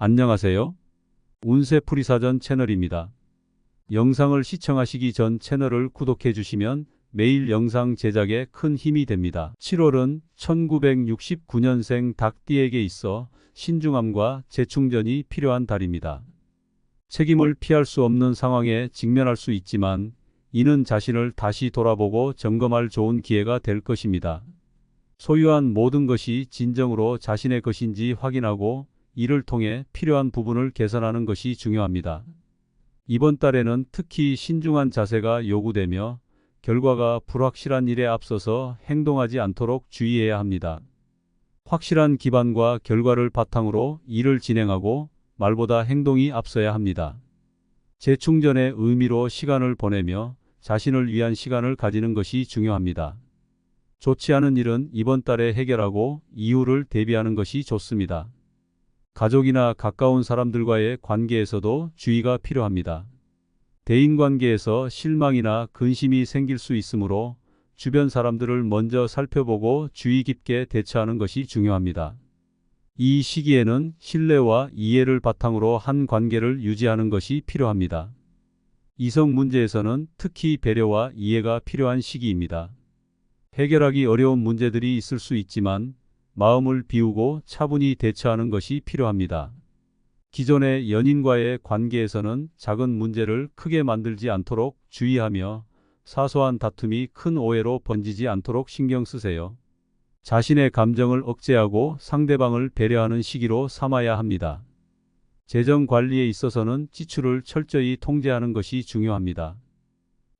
안녕하세요. 운세풀이사전 채널입니다. 영상을 시청하시기 전 채널을 구독해 주시면 매일 영상 제작에 큰 힘이 됩니다. 7월은 1969년생 닭띠에게 있어 신중함과 재충전이 필요한 달입니다. 책임을 피할 수 없는 상황에 직면할 수 있지만 이는 자신을 다시 돌아보고 점검할 좋은 기회가 될 것입니다. 소유한 모든 것이 진정으로 자신의 것인지 확인하고 이를 통해 필요한 부분을 개선하는 것이 중요합니다. 이번 달에는 특히 신중한 자세가 요구되며 결과가 불확실한 일에 앞서서 행동하지 않도록 주의해야 합니다. 확실한 기반과 결과를 바탕으로 일을 진행하고 말보다 행동이 앞서야 합니다. 재충전의 의미로 시간을 보내며 자신을 위한 시간을 가지는 것이 중요합니다. 좋지 않은 일은 이번 달에 해결하고 이후를 대비하는 것이 좋습니다. 가족이나 가까운 사람들과의 관계에서도 주의가 필요합니다. 대인관계에서 실망이나 근심이 생길 수 있으므로 주변 사람들을 먼저 살펴보고 주의 깊게 대처하는 것이 중요합니다. 이 시기에는 신뢰와 이해를 바탕으로 한 관계를 유지하는 것이 필요합니다. 이성 문제에서는 특히 배려와 이해가 필요한 시기입니다. 해결하기 어려운 문제들이 있을 수 있지만 마음을 비우고 차분히 대처하는 것이 필요합니다. 기존의 연인과의 관계에서는 작은 문제를 크게 만들지 않도록 주의하며 사소한 다툼이 큰 오해로 번지지 않도록 신경 쓰세요. 자신의 감정을 억제하고 상대방을 배려하는 시기로 삼아야 합니다. 재정 관리에 있어서는 지출을 철저히 통제하는 것이 중요합니다.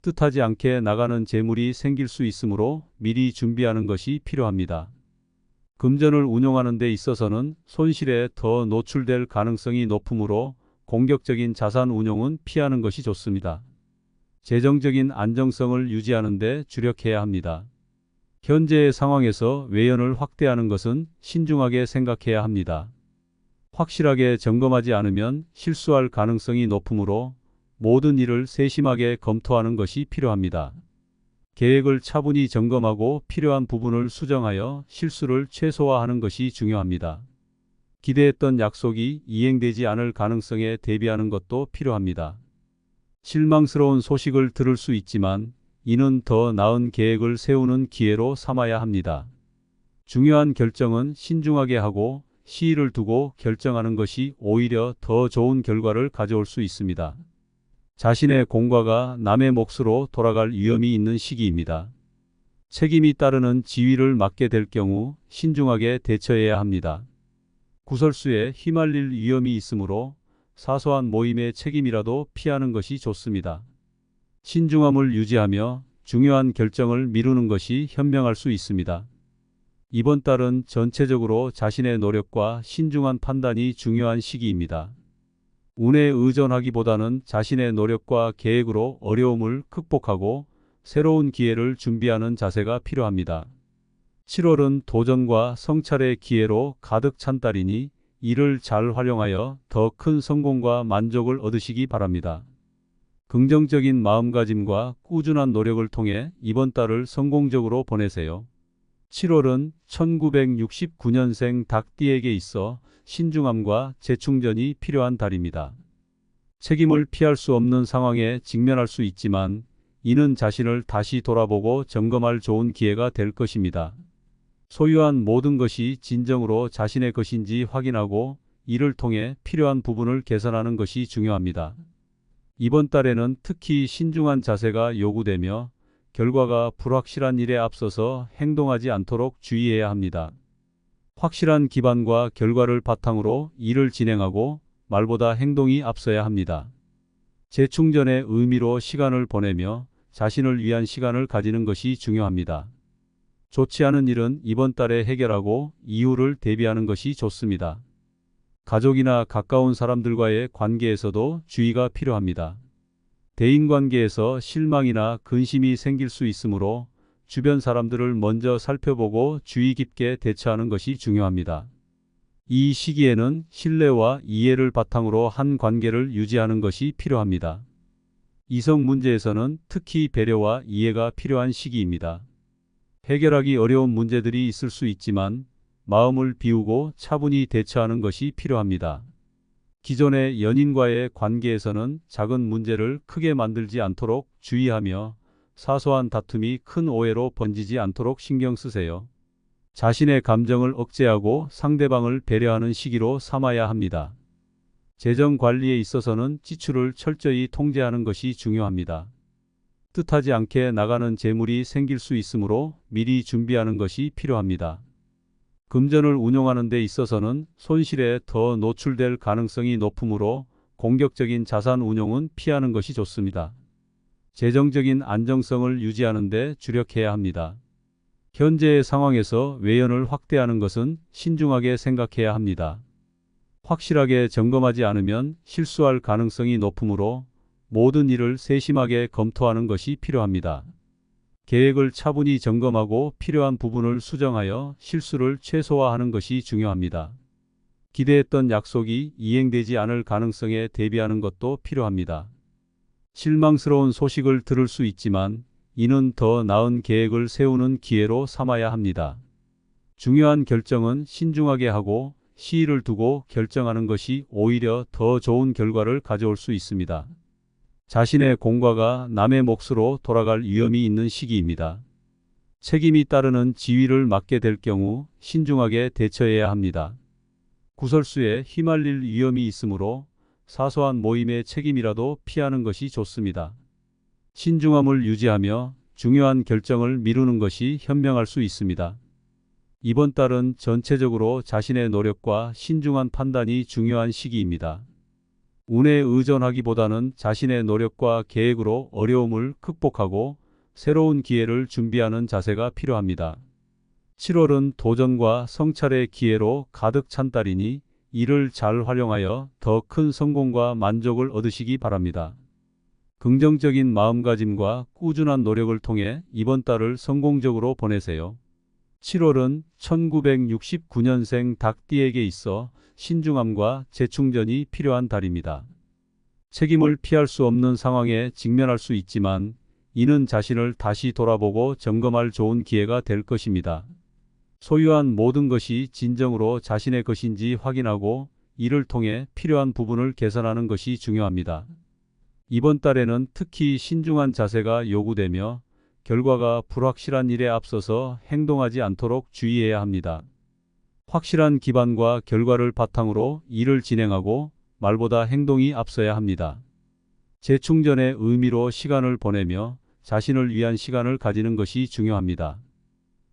뜻하지 않게 나가는 재물이 생길 수 있으므로 미리 준비하는 것이 필요합니다. 금전을 운용하는 데 있어서는 손실에 더 노출될 가능성이 높으므로 공격적인 자산 운용은 피하는 것이 좋습니다. 재정적인 안정성을 유지하는 데 주력해야 합니다. 현재의 상황에서 외연을 확대하는 것은 신중하게 생각해야 합니다. 확실하게 점검하지 않으면 실수할 가능성이 높으므로 모든 일을 세심하게 검토하는 것이 필요합니다. 계획을 차분히 점검하고 필요한 부분을 수정하여 실수를 최소화하는 것이 중요합니다. 기대했던 약속이 이행되지 않을 가능성에 대비하는 것도 필요합니다. 실망스러운 소식을 들을 수 있지만 이는 더 나은 계획을 세우는 기회로 삼아야 합니다. 중요한 결정은 신중하게 하고 시일을 두고 결정하는 것이 오히려 더 좋은 결과를 가져올 수 있습니다. 자신의 공과가 남의 몫으로 돌아갈 위험이 있는 시기입니다. 책임이 따르는 지위를 맡게 될 경우 신중하게 대처해야 합니다. 구설수에 휘말릴 위험이 있으므로 사소한 모임의 책임이라도 피하는 것이 좋습니다. 신중함을 유지하며 중요한 결정을 미루는 것이 현명할 수 있습니다. 이번 달은 전체적으로 자신의 노력과 신중한 판단이 중요한 시기입니다. 운에 의존하기보다는 자신의 노력과 계획으로 어려움을 극복하고 새로운 기회를 준비하는 자세가 필요합니다. 7월은 도전과 성찰의 기회로 가득 찬 달이니 이를 잘 활용하여 더 큰 성공과 만족을 얻으시기 바랍니다. 긍정적인 마음가짐과 꾸준한 노력을 통해 이번 달을 성공적으로 보내세요. 7월은 1969년생 닭띠에게 있어 신중함과 재충전이 필요한 달입니다. 책임을 피할 수 없는 상황에 직면할 수 있지만 이는 자신을 다시 돌아보고 점검할 좋은 기회가 될 것입니다. 소유한 모든 것이 진정으로 자신의 것인지 확인하고 이를 통해 필요한 부분을 개선하는 것이 중요합니다. 이번 달에는 특히 신중한 자세가 요구되며 결과가 불확실한 일에 앞서서 행동하지 않도록 주의해야 합니다. 확실한 기반과 결과를 바탕으로 일을 진행하고 말보다 행동이 앞서야 합니다. 재충전의 의미로 시간을 보내며 자신을 위한 시간을 가지는 것이 중요합니다. 좋지 않은 일은 이번 달에 해결하고 이후를 대비하는 것이 좋습니다. 가족이나 가까운 사람들과의 관계에서도 주의가 필요합니다. 대인관계에서 실망이나 근심이 생길 수 있으므로 주변 사람들을 먼저 살펴보고 주의 깊게 대처하는 것이 중요합니다. 이 시기에는 신뢰와 이해를 바탕으로 한 관계를 유지하는 것이 필요합니다. 이성 문제에서는 특히 배려와 이해가 필요한 시기입니다. 해결하기 어려운 문제들이 있을 수 있지만 마음을 비우고 차분히 대처하는 것이 필요합니다. 기존의 연인과의 관계에서는 작은 문제를 크게 만들지 않도록 주의하며 사소한 다툼이 큰 오해로 번지지 않도록 신경 쓰세요. 자신의 감정을 억제하고 상대방을 배려하는 시기로 삼아야 합니다. 재정 관리에 있어서는 지출을 철저히 통제하는 것이 중요합니다. 뜻하지 않게 나가는 재물이 생길 수 있으므로 미리 준비하는 것이 필요합니다. 금전을 운용하는 데 있어서는 손실에 더 노출될 가능성이 높으므로 공격적인 자산 운용은 피하는 것이 좋습니다. 재정적인 안정성을 유지하는 데 주력해야 합니다. 현재의 상황에서 외연을 확대하는 것은 신중하게 생각해야 합니다. 확실하게 점검하지 않으면 실수할 가능성이 높으므로 모든 일을 세심하게 검토하는 것이 필요합니다. 계획을 차분히 점검하고 필요한 부분을 수정하여 실수를 최소화하는 것이 중요합니다. 기대했던 약속이 이행되지 않을 가능성에 대비하는 것도 필요합니다. 실망스러운 소식을 들을 수 있지만 이는 더 나은 계획을 세우는 기회로 삼아야 합니다. 중요한 결정은 신중하게 하고 시일을 두고 결정하는 것이 오히려 더 좋은 결과를 가져올 수 있습니다. 자신의 공과가 남의 몫으로 돌아갈 위험이 있는 시기입니다. 책임이 따르는 지위를 맡게 될 경우 신중하게 대처해야 합니다. 구설수에 휘말릴 위험이 있으므로 사소한 모임의 책임이라도 피하는 것이 좋습니다. 신중함을 유지하며 중요한 결정을 미루는 것이 현명할 수 있습니다. 이번 달은 전체적으로 자신의 노력과 신중한 판단이 중요한 시기입니다. 운에 의존하기보다는 자신의 노력과 계획으로 어려움을 극복하고 새로운 기회를 준비하는 자세가 필요합니다. 7월은 도전과 성찰의 기회로 가득 찬 달이니 이를 잘 활용하여 더 큰 성공과 만족을 얻으시기 바랍니다. 긍정적인 마음가짐과 꾸준한 노력을 통해 이번 달을 성공적으로 보내세요. 7월은 1969년생 닭띠에게 있어 신중함과 재충전이 필요한 달입니다. 책임을 피할 수 없는 상황에 직면할 수 있지만 이는 자신을 다시 돌아보고 점검할 좋은 기회가 될 것입니다. 소유한 모든 것이 진정으로 자신의 것인지 확인하고 이를 통해 필요한 부분을 개선하는 것이 중요합니다. 이번 달에는 특히 신중한 자세가 요구되며 결과가 불확실한 일에 앞서서 행동하지 않도록 주의해야 합니다. 확실한 기반과 결과를 바탕으로 일을 진행하고 말보다 행동이 앞서야 합니다. 재충전의 의미로 시간을 보내며 자신을 위한 시간을 가지는 것이 중요합니다.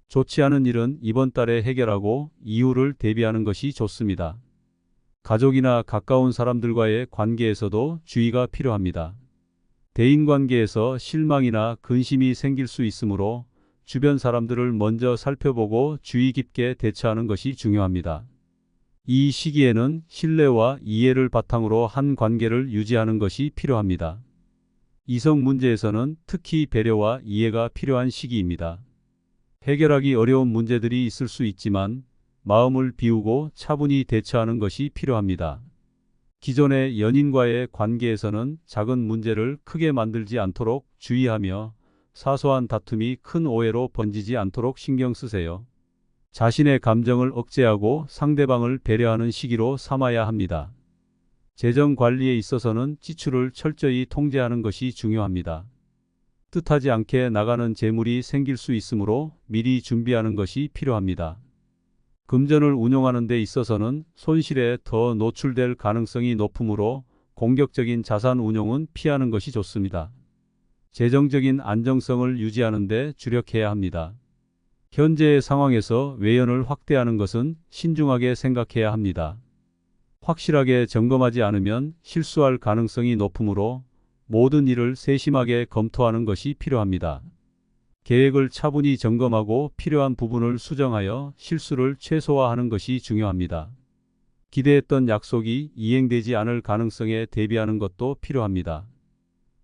좋지 않은 일은 이번 달에 해결하고 이후를 대비하는 것이 좋습니다. 가족이나 가까운 사람들과의 관계에서도 주의가 필요합니다. 대인관계에서 실망이나 근심이 생길 수 있으므로 주변 사람들을 먼저 살펴보고 주의 깊게 대처하는 것이 중요합니다. 이 시기에는 신뢰와 이해를 바탕으로 한 관계를 유지하는 것이 필요합니다. 이성 문제에서는 특히 배려와 이해가 필요한 시기입니다. 해결하기 어려운 문제들이 있을 수 있지만 마음을 비우고 차분히 대처하는 것이 필요합니다. 기존의 연인과의 관계에서는 작은 문제를 크게 만들지 않도록 주의하며 사소한 다툼이 큰 오해로 번지지 않도록 신경 쓰세요. 자신의 감정을 억제하고 상대방을 배려하는 시기로 삼아야 합니다. 재정 관리에 있어서는 지출을 철저히 통제하는 것이 중요합니다. 뜻하지 않게 나가는 재물이 생길 수 있으므로 미리 준비하는 것이 필요합니다. 금전을 운용하는 데 있어서는 손실에 더 노출될 가능성이 높으므로 공격적인 자산 운용은 피하는 것이 좋습니다. 재정적인 안정성을 유지하는 데 주력해야 합니다. 현재의 상황에서 외연을 확대하는 것은 신중하게 생각해야 합니다. 확실하게 점검하지 않으면 실수할 가능성이 높으므로 모든 일을 세심하게 검토하는 것이 필요합니다. 계획을 차분히 점검하고 필요한 부분을 수정하여 실수를 최소화하는 것이 중요합니다. 기대했던 약속이 이행되지 않을 가능성에 대비하는 것도 필요합니다.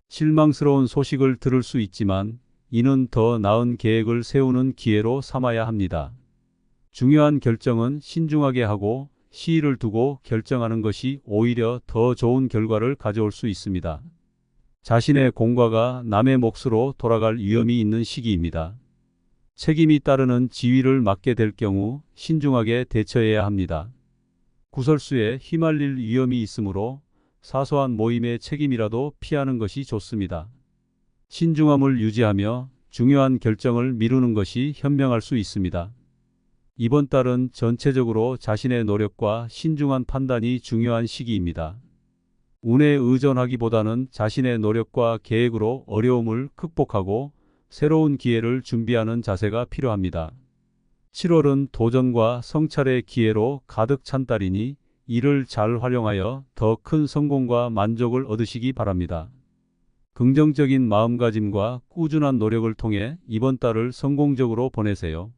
실망스러운 소식을 들을 수 있지만 이는 더 나은 계획을 세우는 기회로 삼아야 합니다. 중요한 결정은 신중하게 하고 시일을 두고 결정하는 것이 오히려 더 좋은 결과를 가져올 수 있습니다. 자신의 공과가 남의 몫으로 돌아갈 위험이 있는 시기입니다. 책임이 따르는 지위를 맡게 될 경우 신중하게 대처해야 합니다. 구설수에 휘말릴 위험이 있으므로 사소한 모임의 책임이라도 피하는 것이 좋습니다. 신중함을 유지하며 중요한 결정을 미루는 것이 현명할 수 있습니다. 이번 달은 전체적으로 자신의 노력과 신중한 판단이 중요한 시기입니다. 운에 의존하기보다는 자신의 노력과 계획으로 어려움을 극복하고 새로운 기회를 준비하는 자세가 필요합니다. 7월은 도전과 성찰의 기회로 가득 찬 달이니 이를 잘 활용하여 더 큰 성공과 만족을 얻으시기 바랍니다. 긍정적인 마음가짐과 꾸준한 노력을 통해 이번 달을 성공적으로 보내세요.